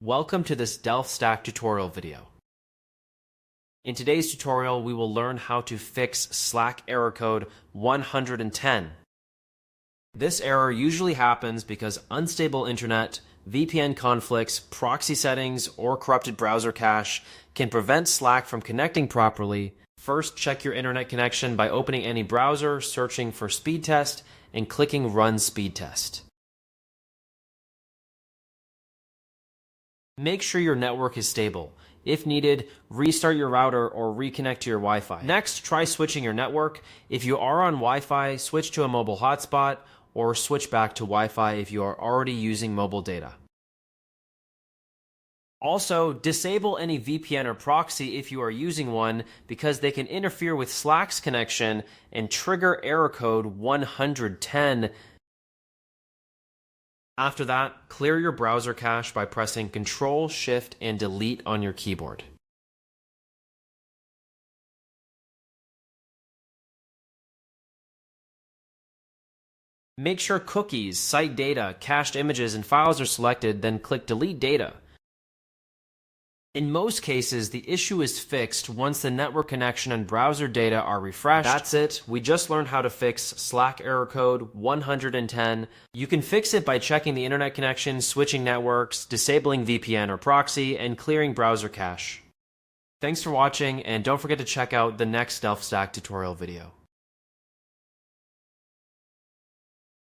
Welcome to this Delph Stack tutorial video. In today's tutorial, we will learn how to fix Slack error code 110. This error usually happens because unstable internet, VPN conflicts, proxy settings, or corrupted browser cache can prevent Slack from connecting properly. First, check your internet connection by opening any browser, searching for speed test, and clicking Run Speed Test. Make sure your network is stable. If needed, restart your router or reconnect to your Wi-Fi. Next, try switching your network. If you are on Wi-Fi, switch to a mobile hotspot or switch back to Wi-Fi if you are already using mobile data. Also, disable any VPN or proxy if you are using one because they can interfere with Slack's connection and trigger error code 110. After that, clear your browser cache by pressing Ctrl, Shift, and Delete on your keyboard. Make sure cookies, site data, cached images, and files are selected, then click Delete Data. In most cases, the issue is fixed once the network connection and browser data are refreshed. That's it. We just learned how to fix Slack error code 110. You can fix it by checking the internet connection, switching networks, disabling VPN or proxy, and clearing browser cache. Thanks for watching, and don't forget to check out the next Delph Stack tutorial video.